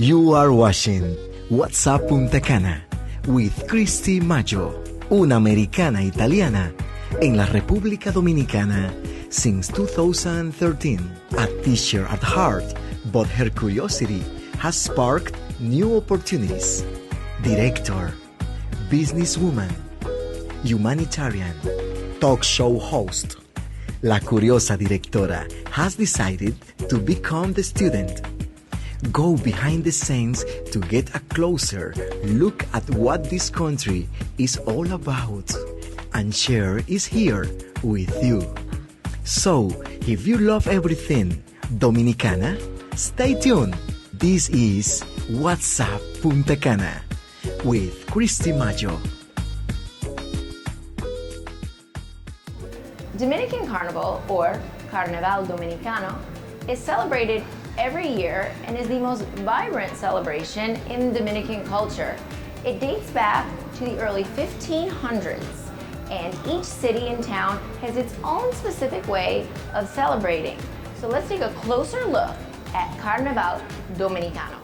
You are watching WhatsApp Punta Cana with Christy Maggio, una americana italiana en la República Dominicana since 2013. A teacher at heart, but her curiosity has sparked new opportunities. Director, businesswoman, humanitarian, talk show host. La curiosa directora has decided to become the student. Go behind the scenes to get a closer look at what this country is all about. And Cher is here with you. So, if you love everything Dominicana, stay tuned. This is WhatsApp Punta Cana with Christy Maggio. Dominican Carnival, or Carnaval Dominicano, is celebrated every year and is the most vibrant celebration in Dominican culture. It dates back to the early 1500s, and each city and town has its own specific way of celebrating. So let's take a closer look at Carnaval Dominicano.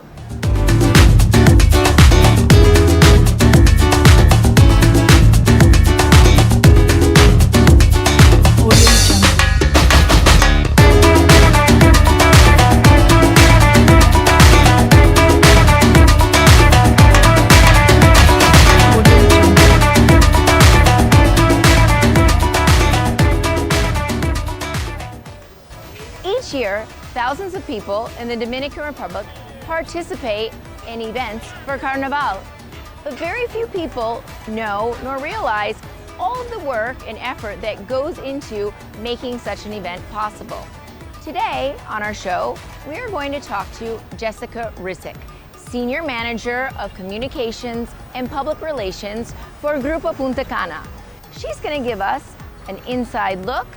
Each year, thousands of people in the Dominican Republic participate in events for Carnaval. But very few people know nor realize all of the work and effort that goes into making such an event possible. Today on our show, we are going to talk to Jessica Risick, Senior Manager of Communications and Public Relations for Grupo Punta Cana. She's going to give us an inside look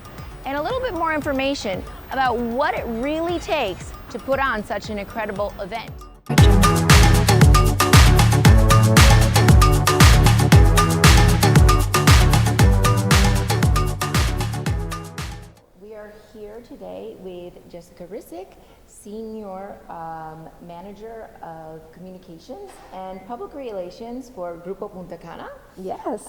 and a little bit more information about what it really takes to put on such an incredible event. We are here today with Jessica Risick, Senior Manager of Communications and Public Relations for Grupo Punta Cana. Yes.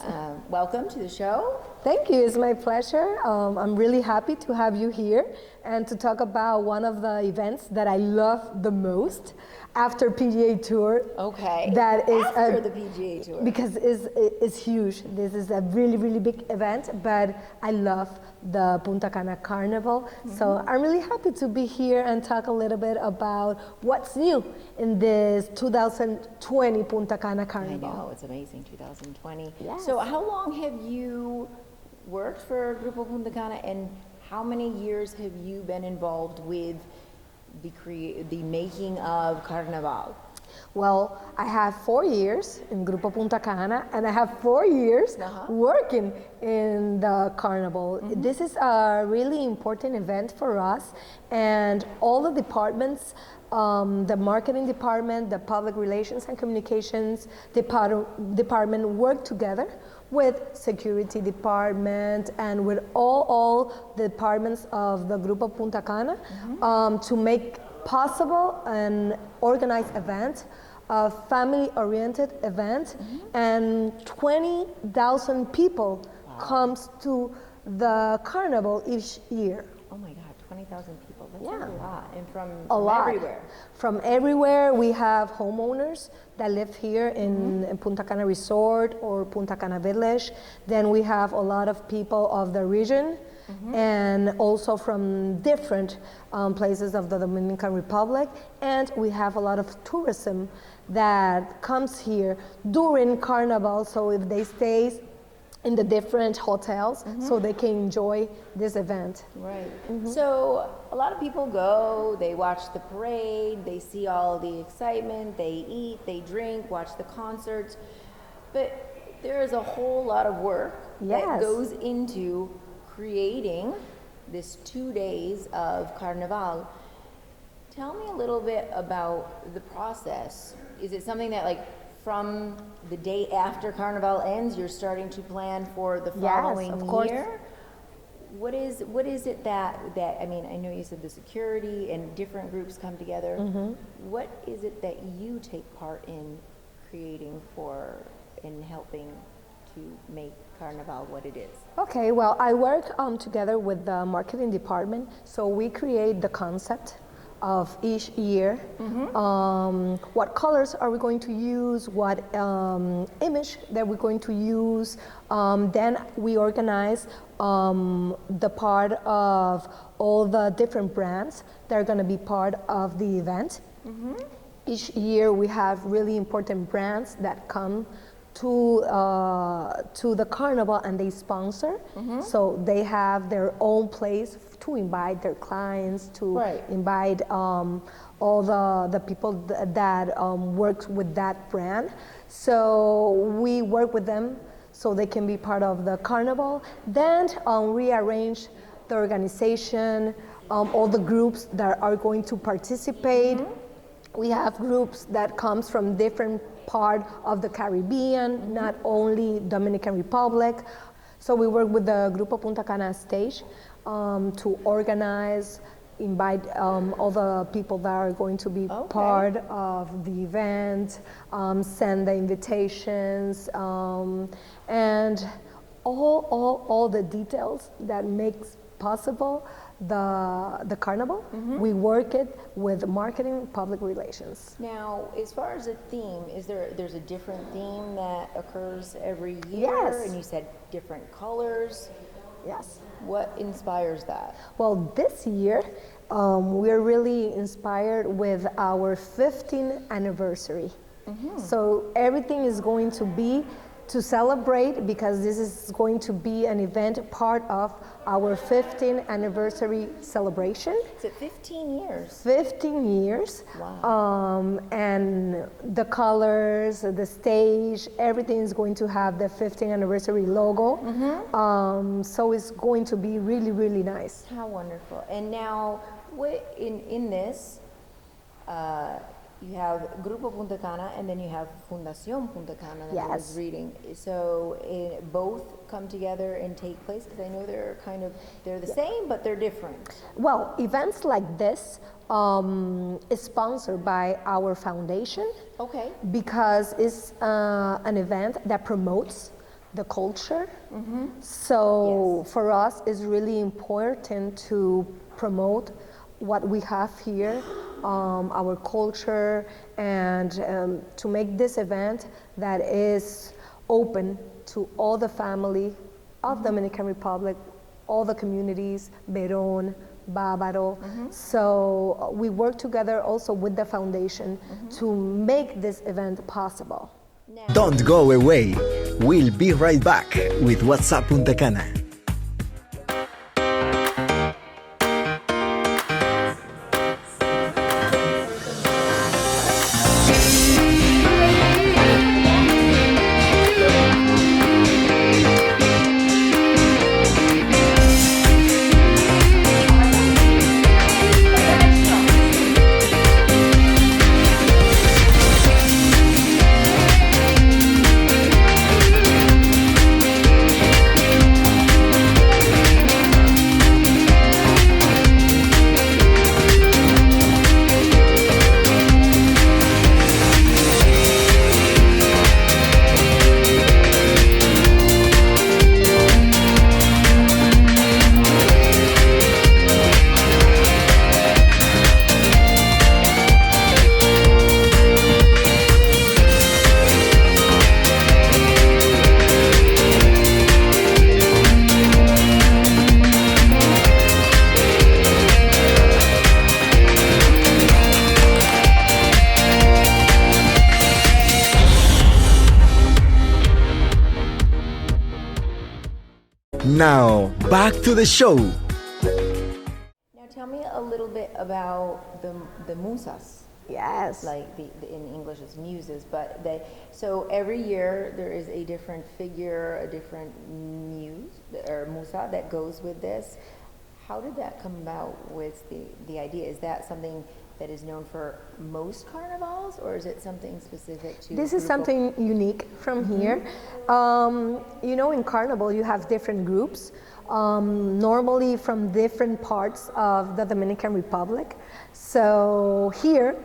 Welcome to the show. Thank you. It's my pleasure. I'm really happy to have you here and to talk about one of the events that I love the most after PGA Tour. Okay. That is after the PGA Tour. Because it's huge. This is a really, really big event, but I love the Punta Cana Carnival. Mm-hmm. So I'm really happy to be here and talk a little bit about what's new in this 2020 Punta Cana Carnival. I know, it's amazing, 2020. Yes. So how long have you worked for Grupo Punta Cana, and how many years have you been involved with the making of Carnaval? Well, I have 4 years in Grupo Punta Cana, and I have 4 years working in the Carnival. Mm-hmm. This is a really important event for us, and all the departments, the marketing department, the public relations and communications department work together with security department and with all the departments of the Grupo Punta Cana to make possible an organized event, a family-oriented event, and 20,000 people comes to the carnival each year. Oh my God, 20,000 people, that's Yeah. a lot, and from Everywhere. From everywhere. We have homeowners that live here in Punta Cana Resort or Punta Cana Village. Then we have a lot of people of the region and also from different places of the Dominican Republic. And we have a lot of tourism that comes here during Carnival. So if they stay in the different hotels, so they can enjoy this event. Right. So a lot of people go, they watch the parade, they see all the excitement, they eat, they drink, watch the concerts, but there is a whole lot of work that goes into creating this 2 days of Carnaval. Tell me a little bit about the process. Is it something that, like, from the day after Carnival ends, you're starting to plan for the following Yes, of course. year? what is it that I mean, I know you said the security and different groups come together. What is it that you take part in creating in helping to make Carnaval what it is? Okay, well, I work together with the marketing department, so we create the concept of each year. What colors are we going to use, what image that we're going to use. Then we organize the part of all the different brands that are going to be part of the event. Each year we have really important brands that come to the carnival and they sponsor. So they have their own place to invite their clients, to invite all the people that work with that brand. So we work with them so they can be part of the carnival. Then rearrange the organization, all the groups that are going to participate. We have groups that comes from different part of the Caribbean, not only Dominican Republic. So we work with the Grupo Punta Cana stage to organize, invite all the people that are going to be part of the event, send the invitations, and all the details that makes possible the carnival. We work it with marketing, public relations. Now, as far as a theme, there's a different theme that occurs every year? Yes. And you said different colors. Yes. What inspires that? Well, this year we're really inspired with our 15th anniversary. So everything is going to be to celebrate, because this is going to be an event part of our 15th anniversary celebration. Is it 15 years? 15 years. Wow. And the colors, the stage, everything is going to have the 15th anniversary logo. So it's going to be really, really nice. How wonderful. And now, in this, you have Grupo Punta Cana, and then you have Fundación Punta Cana that I was reading. So both come together and take place, because I know they're the same, but they're different. Well, events like this is sponsored by our foundation. Okay. Because it's an event that promotes the culture. So for us, it's really important to promote what we have here, our culture, and to make this event that is open to all the family of Dominican Republic, all the communities, Verón, Bávaro. So we work together also with the foundation to make this event possible. Don't go away. We'll be right back with WhatsApp Punta Cana. Now, back to the show. Now tell me a little bit about the musas. Yes. Like in English it's muses, but so every year there is a different figure, a different muse or musa that goes with this. How did that come about with the idea? Is that something that is known for most carnivals, or is it something specific to This is something unique from here. You know, in Carnival you have different groups. normally from different parts of the Dominican Republic. So here,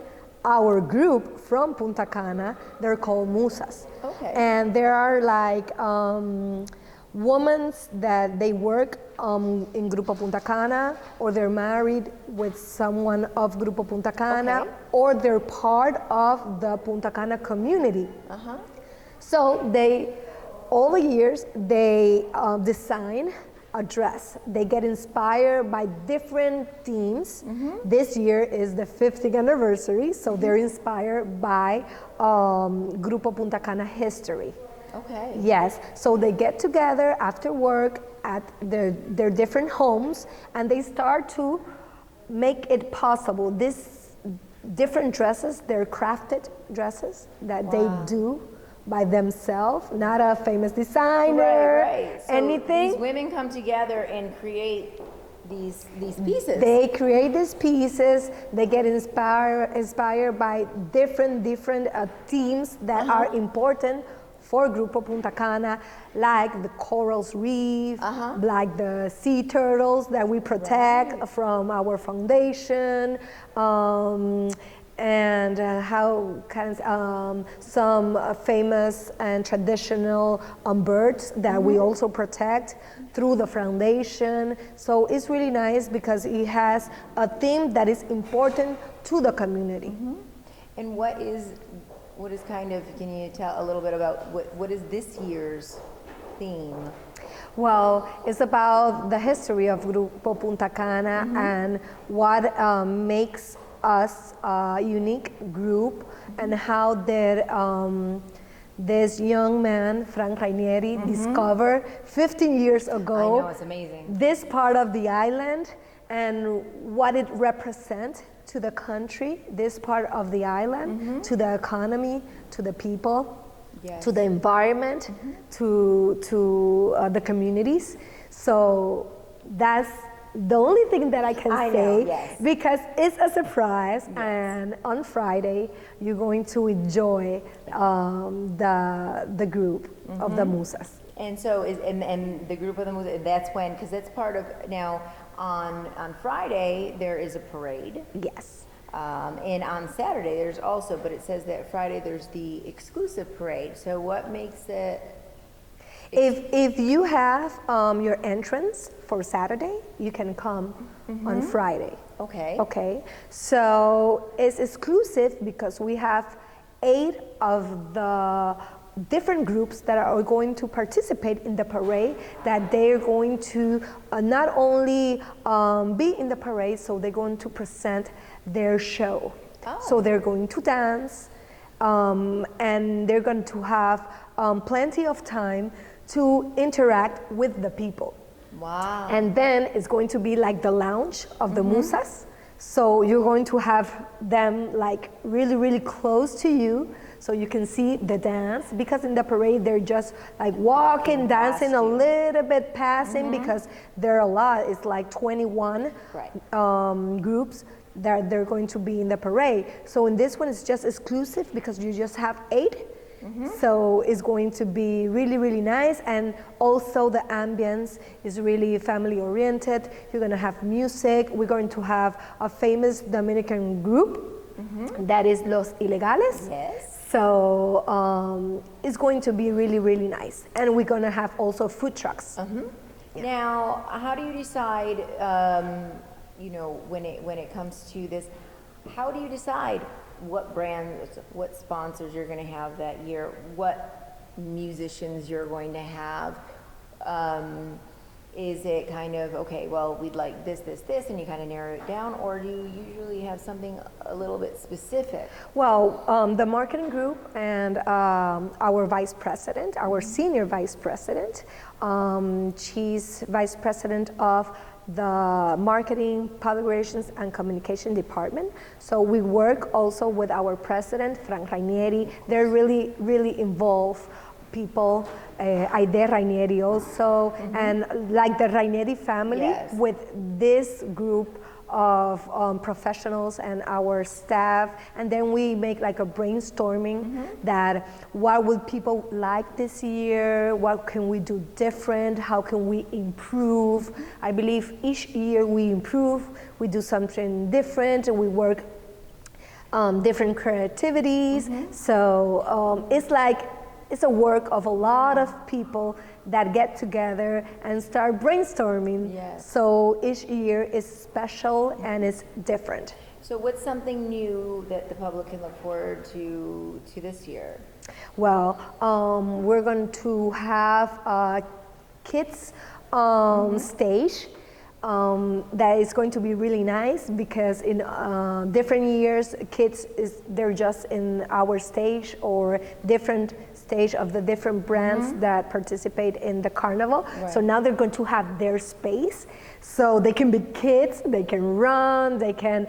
our group from Punta Cana, they're called Musas. Okay. And there are like women that they work in Grupo Punta Cana, or they're married with someone of Grupo Punta Cana, Okay. or they're part of the Punta Cana community. So they, all the years, they design a dress. They get inspired by different themes. This year is the 50th anniversary, so they're inspired by Grupo Punta Cana history. Okay. Yes, so they get together after work at their different homes, and they start to make it possible. These different dresses, they're crafted dresses that they do by themselves, not a famous designer, Right. So anything. these women come together and create these pieces. They create these pieces. They get inspired by different themes that are important for Grupo Punta Cana, like the corals reef, like the sea turtles that we protect from our foundation, and how can some famous and traditional birds that we also protect through the foundation. So it's really nice because it has a theme that is important to the community. And what is kind of, can you tell a little bit about what is this year's theme? Well, it's about the history of Grupo Punta Cana and what makes us a unique group, and how this young man, Frank Rainieri, discovered 15 years ago. I know, it's amazing. This part of the island and what it represents to the country, this part of the island, to the economy, to the people, to the environment, to the communities. So that's the only thing that I can say, because it's a surprise, and on Friday you're going to enjoy the group of the Musas. And so and the group of the Musas, that's when, because that's part of now. On Friday there is a parade. Yes. And on Saturday there's also, but it says that Friday there's the exclusive parade. So what makes it? If you have your entrance for Saturday, you can come on Friday. Okay. Okay. So it's exclusive because we have 8 of the different groups that are going to participate in the parade, that they're going to not only be in the parade, so they're going to present their show. So they're going to dance, and they're going to have plenty of time to interact with the people. Wow. And then it's going to be like the lounge of the Musas. So you're going to have them like really, really close to you, so you can see the dance, because in the parade they're just like walking, dancing a little bit, passing, because there are a lot. It's like 21 groups that they're going to be in the parade. So in this one it's just exclusive because you just have 8. So it's going to be really, really nice, and also the ambience is really family oriented. You're going to have music. We're going to have a famous Dominican group that is Los Ilegales. Yes. So it's going to be really, really nice, and we're going to have also food trucks. Now, how do you decide? You know, when it comes to this, how do you decide what brands, what sponsors you're going to have that year, what musicians you're going to have? Is it kind of, okay, well, we'd like this, and you kind of narrow it down, or do you usually have something a little bit specific? Well, the marketing group and our vice president, our senior vice president, she's vice president of the marketing, public relations, and communication department. So we work also with our president, Frank Rainieri. They're really, really involved people, Aide Rainieri also, and like the Rainieri family with this group of professionals and our staff, and then we make like a brainstorming that what would people like this year, what can we do different, how can we improve. I believe each year we improve, we do something different, and we work different creativities. So it's a work of a lot of people that get together and start brainstorming. Yes. So each year is special and it's different. So what's something new that the public can look forward to this year? Well, we're going to have a kids stage. That is going to be really nice because in different years, they're just in our stage or different stage of the different brands that participate in the carnival. Right. So now they're going to have their space, so they can be kids, they can run, they can.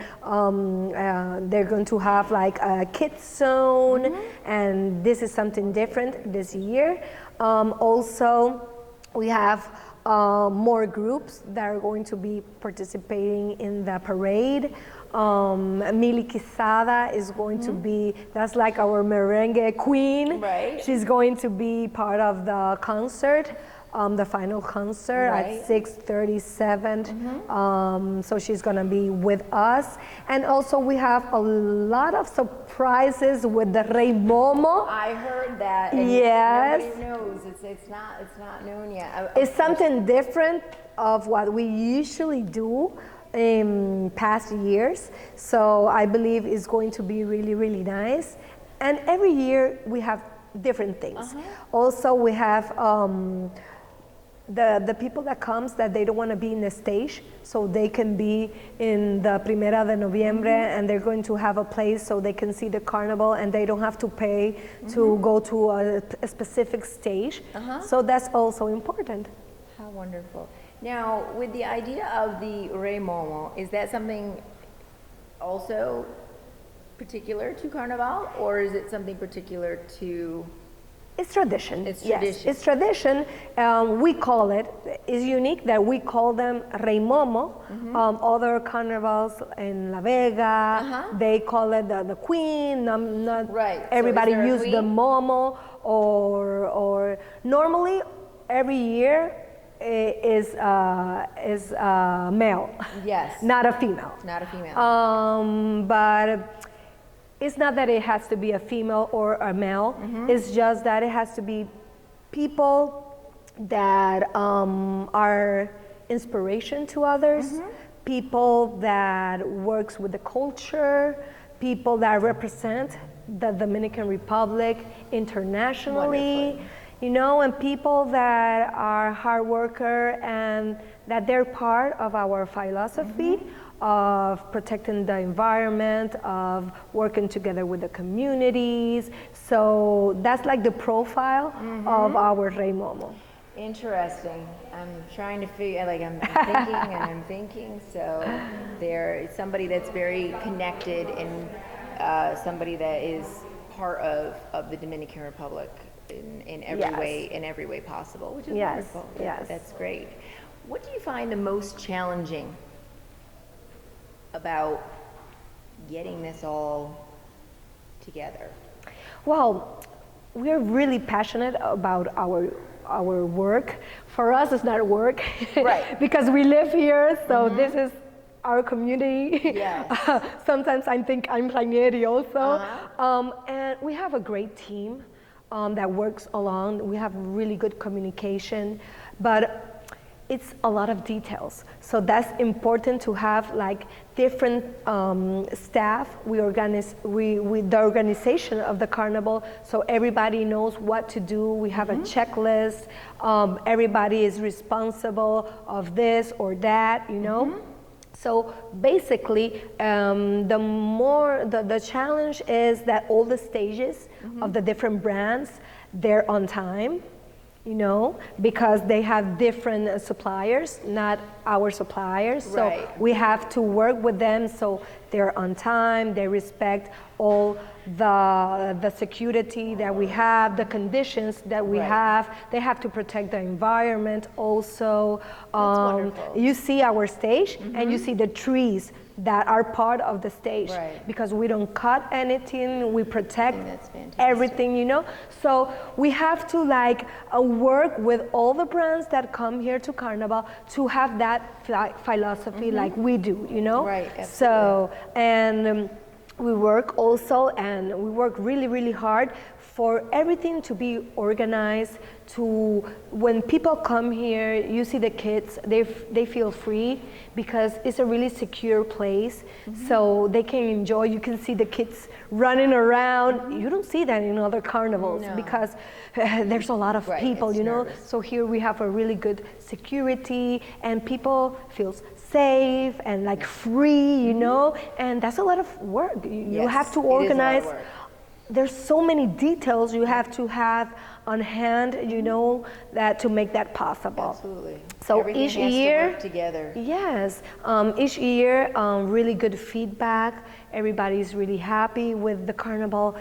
They're going to have like a kids zone, and this is something different this year. Also, we have more groups that are going to be participating in the parade. Mili Quisada is going to be, that's like our merengue queen. Right. She's going to be part of the concert, the final concert at 6:37. So she's gonna be with us. And also we have a lot of surprises with the Rey Momo. I heard that. And Yes. Nobody knows. It's not known yet. It's something different of what we usually do in past years. So I believe it's going to be really, really nice. And every year we have different things. Also, we have the people that comes that they don't want to be in the stage, so they can be in the Primera de Noviembre, and they're going to have a place so they can see the carnival, and they don't have to pay to go to a specific stage. So that's also important. How wonderful. Now, with the idea of the Rey Momo, is that something also particular to Carnaval, or is it something particular to... It's tradition. It's yes. tradition. It's tradition. We call it. It's unique that we call them Rey Momo. Other carnivals in La Vega, they call it the queen. Not Right. everybody So is there a use the queen? Momo, or normally every year is male. Yes. Not a female. Not a female. But it's not that it has to be a female or a male. It's just that it has to be people that are inspiration to others, people that works with the culture, people that represent the Dominican Republic internationally. Wonderful. You know, and people that are hard worker and that they're part of our philosophy of protecting the environment, of working together with the communities. So that's like the profile of our Rey Momo. Interesting. I'm trying to figure, like I'm thinking and I'm thinking, so there is somebody that's very connected and somebody that is part of the Dominican Republic in every way possible, which is wonderful. Yes. That's great. What do you find the most challenging about getting this all together? Well, we're really passionate about our work. For us, it's not work, Right. because we live here, so this is our community. Yes. Sometimes I think I'm Ranieri also. And we have a great team that works along. We have really good communication, but it's a lot of details. So that's important to have like different staff. We organize with the organization of the carnival, so everybody knows what to do. We have a checklist. Everybody is responsible of this or that, you know. So basically, the challenge is that all the stages of the different brands, they're on time. you know, because they have different suppliers, not our suppliers. Right. So we have to work with them so they're on time, they respect all the security that we have, the conditions that we have. They have to protect the environment also. Wonderful. You see our stage and you see the trees that are part of the stage, because we don't cut anything, we protect everything, you know. So we have to like work with all the brands that come here to Carnival to have that philosophy like we do, you know. Right, absolutely. So and we work also, and we work really, really hard for everything to be organized. To when people come here, you see the kids, they feel free because it's a really secure place. So they can enjoy. You can see the kids running around. You don't see that in other carnivals because there's a lot of people, you know. Nervous. So here we have a really good security, and people feel safe and like free, you know. And that's a lot of work. You have to organize. There's so many details you have to have on hand, you know, that to make that possible. Absolutely. So everything each has year, to work together. Yes, each year, really good feedback. Everybody's really happy with the carnival.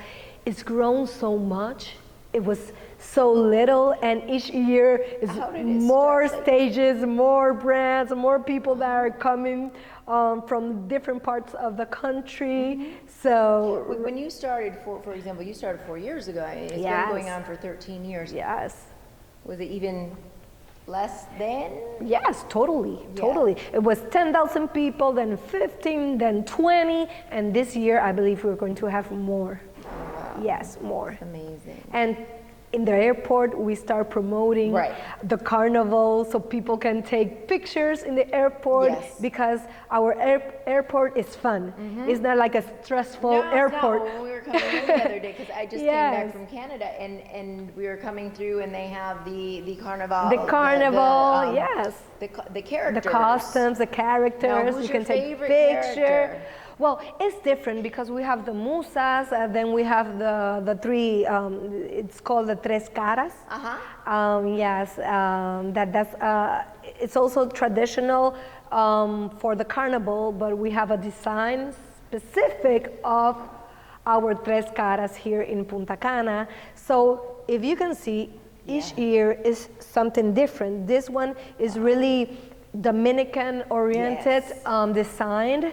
It's grown so much. It was so little, and each year is more stages, more brands, more people that are coming from different parts of the country. So when you started, for example, you started 4 years ago. It's been going on for 13 years. Yes. Was it even less than? Yes, totally. It was 10,000 people, then 15, then 20, and this year I believe we're going to have more. Wow. Yes, more. That's amazing. And in the airport, we start promoting the carnival so people can take pictures in the airport because our airport is fun. It's not like a stressful airport. No, we were coming in the other day because I just came back from Canada and we were coming through and they have the carnival. The carnival, the characters. The costumes, the characters. Now, who's you your can take favorite pictures. character? Well, it's different because we have the musas, then we have the three, it's called the tres caras. It's also traditional for the carnival, but we have a design specific of our tres caras here in Punta Cana. So if you can see, each year is something different. This one is really Dominican oriented, designed.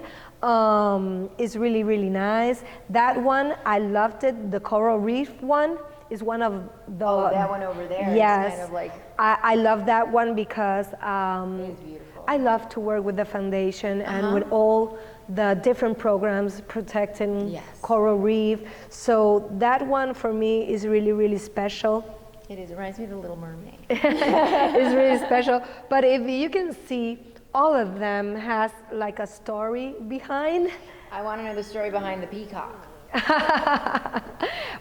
Is really, really nice. That one, I loved it. The coral reef one is one of the... Oh, that one over there. Yes. It's kind of like... I love that one because it is beautiful. I love to work with the foundation and with all the different programs protecting coral reef. So that one for me is really, really special. It is. It reminds me of the Little Mermaid. It's really special. But if you can see, all of them has like a story behind. I want to know the story behind the peacock.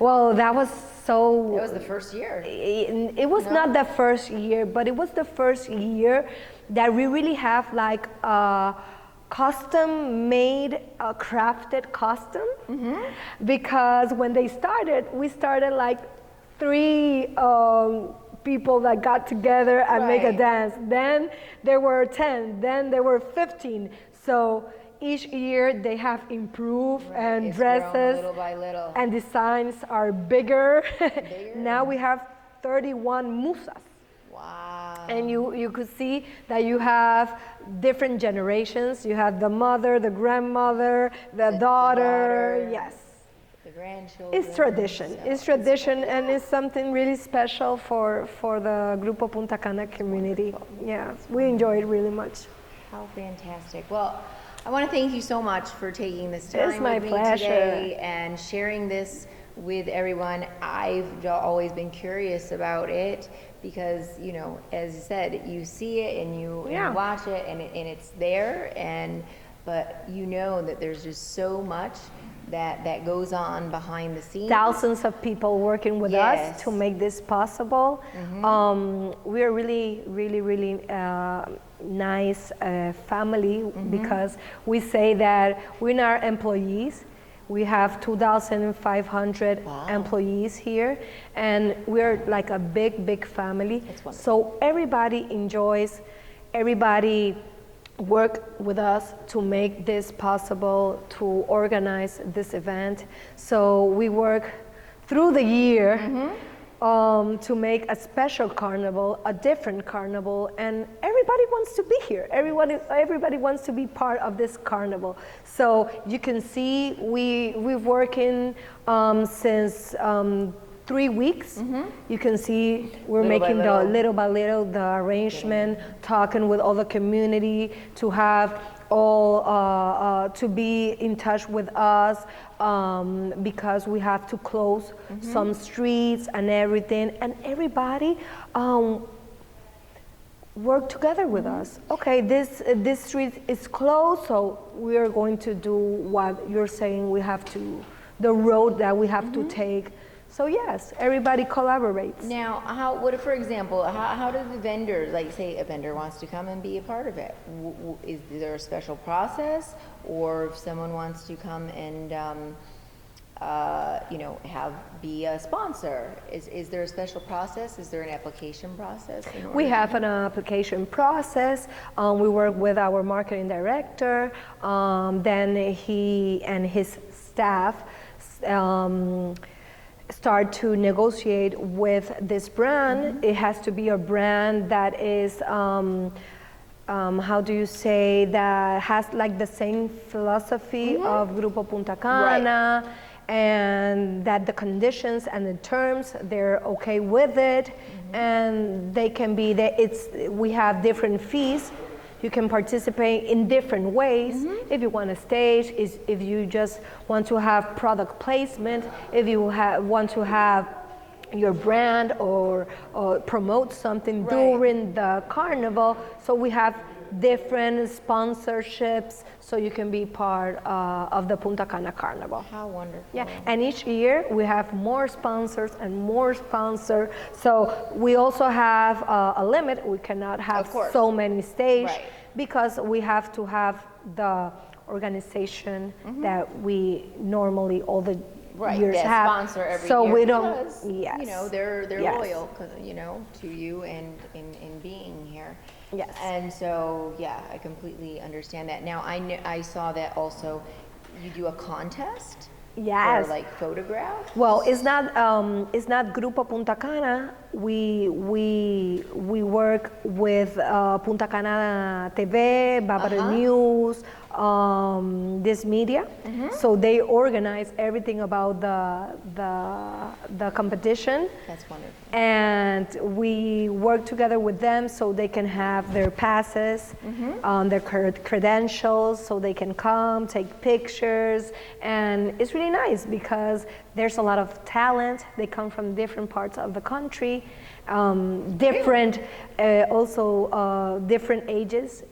Well, that was so... It was the first year. It was not the first year, but it was the first year that we really have like a custom-made, crafted costume. Because when they started, we started like 3 people that got together and make a dance. Then there were 10, then there were 15. So each year they have improved and it's dresses little by little. and designs are bigger. Now we have 31 musas. Wow. And you could see that you have different generations. You have the mother, the grandmother, the daughter. Yes. Grandchildren. It's tradition. It's tradition, and it's something really special for the Grupo Punta Cana community. Yeah, we enjoy it really much. How fantastic. Well, I want to thank you so much for taking this time It's my with me pleasure. today and sharing this with everyone. I've always been curious about it because, you know, as you said, you see it and you watch it and it's there, but you know that there's just so much that goes on behind the scenes. Thousands of people working with us to make this possible. We are really, really, really nice family because we say that we're not employees. We have 2,500 employees here, and we're like a big family. So everybody enjoys, everybody work with us to make this possible, to organize this event. So we work through the year to make a special carnival, a different carnival, and everybody wants to be here. Everybody wants to be part of this carnival. So you can see we're working since 3 weeks. You can see we're making little by little the arrangement, talking with all the community to have all to be in touch with us, because we have to close some streets and everything, and everybody work together with us. Okay, this street is closed, so we are going to do what you're saying we have to, the road that we have to take. So yes, everybody collaborates. Now, what if, for example, how do the vendors, like say a vendor wants to come and be a part of it? Is there a special process, or if someone wants to come and be a sponsor, is there a special process? Is there an application process? We have an application process. We work with our marketing director. Then he and his staff start to negotiate with this brand. It has to be a brand that is, how do you say, that has like the same philosophy of Grupo Punta Cana, and that the conditions and the terms, they're okay with it, and they can be, we have different fees. You can participate in different ways. If you want a stage, if you just want to have product placement, if you want to have your brand or promote something during the carnival. So we have different sponsorships, so you can be part of the Punta Cana Carnival. How wonderful. Yeah, and each year we have more sponsors and more sponsors. So we also have a limit. We cannot have so many stages, because we have to have the organization that we normally all the years have. Sponsor every so year, we don't. Because, yes. They're loyal, to you and in being here. Yes. And so, I completely understand that. Now, I saw that also you do a contest. Yes. For like photographs. Well, it's not Grupo Punta Cana. We work with Punta Cana TV, Bávaro News, this media. So they organize everything about the competition. That's wonderful. And we work together with them so they can have their passes, their credentials, so they can come, take pictures. And it's really nice because there's a lot of talent. They come from different parts of the country, different ages.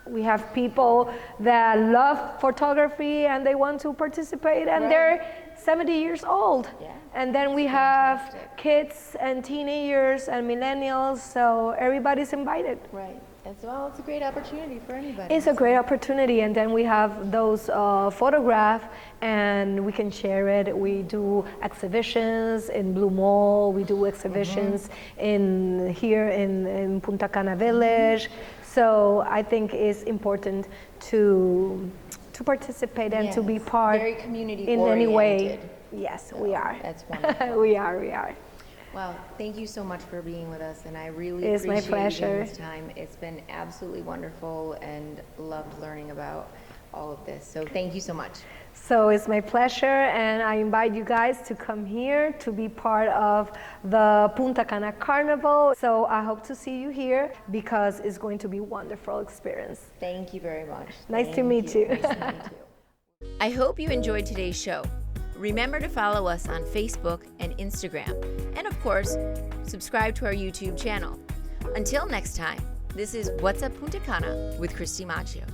We have people that love photography and they want to participate, and they're 70 years old. And then we have kids and teenagers and millennials, so everybody's invited. Right. It's a great opportunity for anybody. It's a great opportunity, and then we have those photographs, and we can share it. We do exhibitions in Blue Mall. We do exhibitions here in Punta Cana Village. So I think it's important to participate and to be part very community in oriented. any way. Yes, so we are. That's wonderful. we are. Well, thank you so much for being with us, and I really it's appreciate my pleasure. this time. It's been absolutely wonderful, and loved learning about all of this. So thank you so much. So it's my pleasure, and I invite you guys to come here to be part of the Punta Cana Carnival. So I hope to see you here because it's going to be a wonderful experience. Thank you very much. Nice to meet you. Nice to meet you. I hope you enjoyed today's show. Remember to follow us on Facebook and Instagram. And of course, subscribe to our YouTube channel. Until next time, this is What's Up Punta Cana with Christy Maggio.